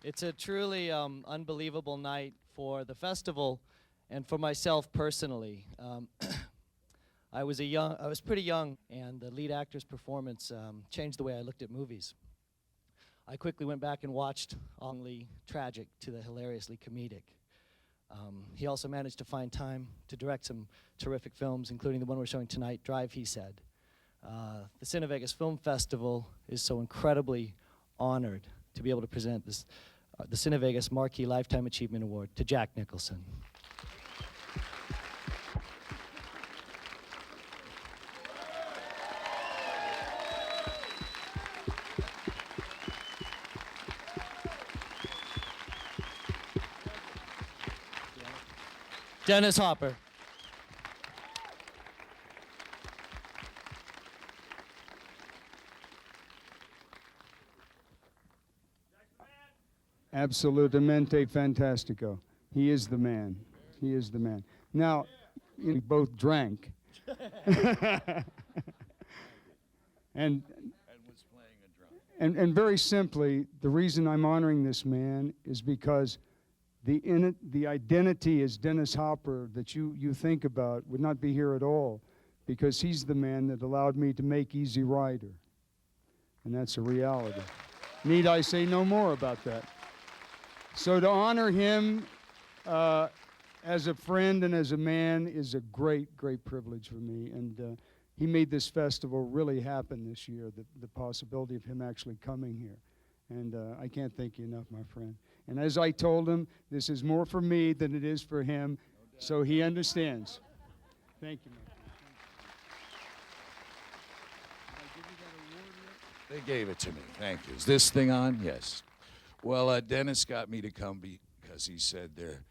It's a truly unbelievable night for the festival and for myself personally. I was pretty young, and the lead actor's performance changed the way I looked at movies. I quickly went back and watched only tragic to the hilariously comedic. He also managed to find time to direct some terrific films, including the one we're showing tonight, Drive, He Said. The Cinevegas Film Festival is so incredibly honored to be able to present this, the Cinevegas Marquee Lifetime Achievement Award to Jack Nicholson. Dennis Hopper. Absolutamente fantastico. He is the man. He is the man. Now, we both drank. and was playing a drum. And very simply, the reason I'm honoring this man is because the identity as Dennis Hopper that you think about would not be here at all, because he's the man that allowed me to make Easy Rider. And that's a reality. Need I say no more about that? So to honor him as a friend and as a man is a great, great privilege for me. And he made this festival really happen this year, the possibility of him actually coming here. And I can't thank you enough, my friend. And as I told him, this is more for me than it is for him, so he understands. Thank you, man. They gave it to me. Thank you. Is this thing on? Yes. Well, Dennis got me to come because he said there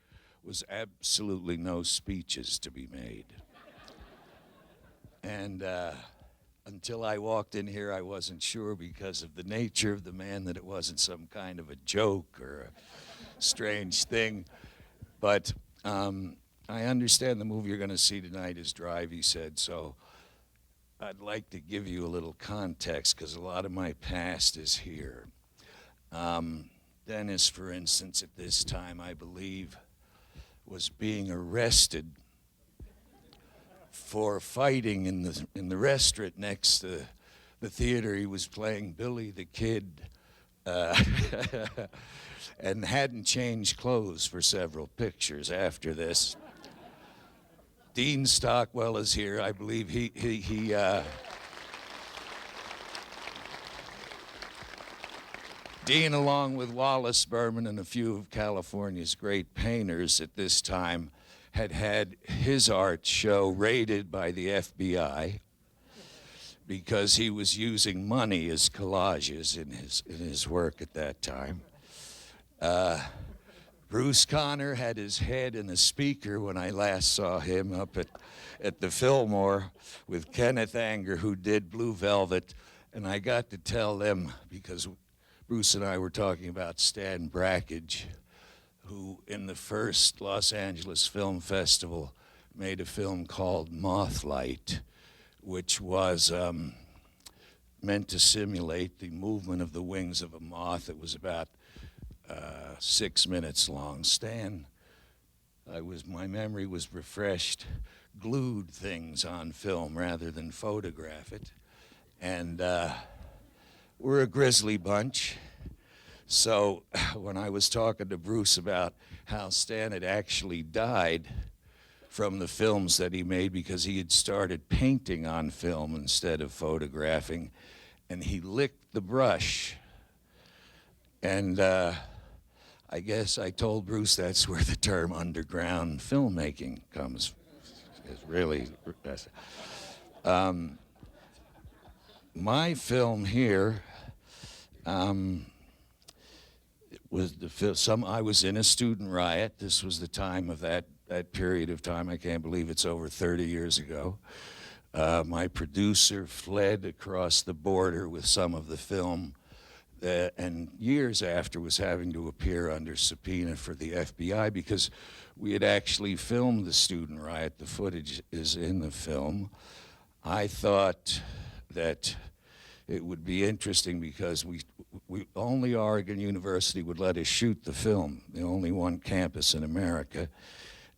was absolutely no speeches to be made. And until I walked in here, I wasn't sure, because of the nature of the man, that it wasn't some kind of a joke or a strange thing. But I understand the movie you're going to see tonight is Drive, he said, so I'd like to give you a little context, because a lot of my past is here. Dennis, for instance, at this time, I believe, was being arrested for fighting in the restaurant next to the theater. He was playing Billy the Kid and hadn't changed clothes for several pictures after this. Dean Stockwell is here. I believe Dean, along with Wallace Berman and a few of California's great painters at this time, had his art show raided by the FBI because he was using money as collages in his work at that time. Bruce Conner had his head in a speaker when I last saw him up at the Fillmore with Kenneth Anger, who did Blue Velvet, and I got to tell them, because Bruce and I were talking about Stan Brakhage, who in the first Los Angeles Film Festival made a film called Mothlight, which was meant to simulate the movement of the wings of a moth. It was about 6 minutes long. Stan, my memory was refreshed, glued things on film rather than photograph it. And we're a grisly bunch. So when I was talking to Bruce about how Stan had actually died from the films that he made because he had started painting on film instead of photographing, and he licked the brush. And I guess I told Bruce that's where the term underground filmmaking comes. It's really, my film here, was I was in a student riot. This was the time of that period of time. I can't believe it's over 30 years ago. My producer fled across the border with some of the film, and years after was having to appear under subpoena for the FBI because we had actually filmed the student riot. The footage is in the film. I thought that it would be interesting because we only Oregon University would let us shoot the film, the only one campus in America,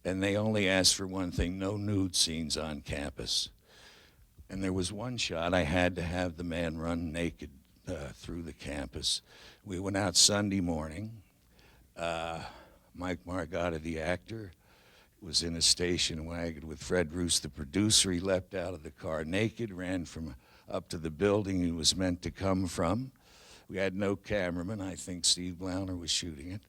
and they only asked for one thing: no nude scenes on campus. And there was one shot I had to have the man run naked through the campus. We went out Sunday morning. Mike Margotta, the actor, was in a station wagon with Fred Roos, the producer. He leapt out of the car naked, ran from up to the building he was meant to come from. We had no cameraman. I think Steve Blauner was shooting it.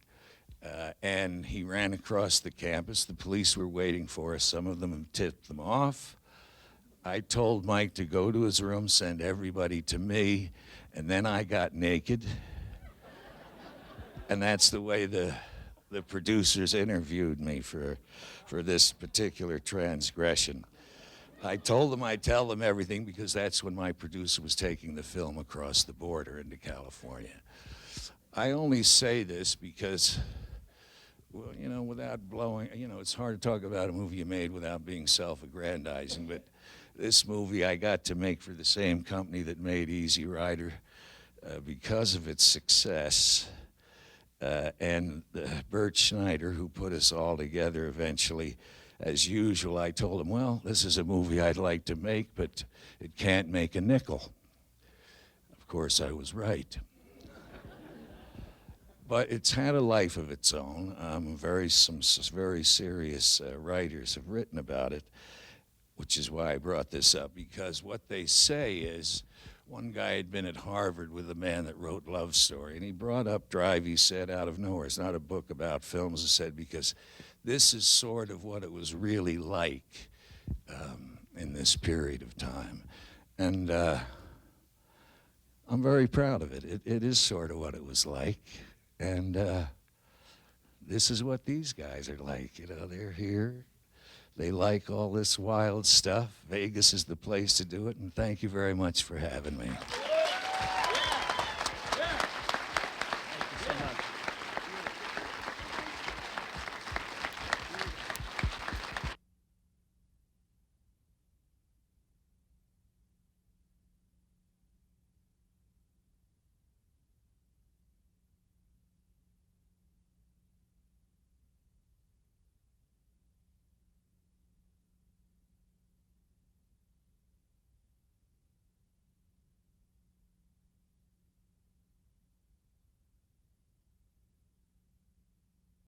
And he ran across the campus. The police were waiting for us. Some of them tipped them off. I told Mike to go to his room, send everybody to me, and then I got naked. And that's the way the producers interviewed me for this particular transgression. I told them I'd tell them everything because that's when my producer was taking the film across the border into California. I only say this because, well, you know, without blowing, you know, it's hard to talk about a movie you made without being self-aggrandizing, but this movie I got to make for the same company that made Easy Rider because of its success. And Bert Schneider, who put us all together eventually, as usual, I told him, well, this is a movie I'd like to make, but it can't make a nickel. Of course, I was right. But it's had a life of its own. Some very serious writers have written about it, which is why I brought this up, because what they say is, one guy had been at Harvard with a man that wrote Love Story, and he brought up Drive, he said, out of nowhere. It's not a book about films, he said, because this is sort of what it was really like in this period of time. And I'm very proud of it. It is sort of what it was like. And this is what these guys are like. You know, they're here. They like all this wild stuff. Vegas is the place to do it, and thank you very much for having me.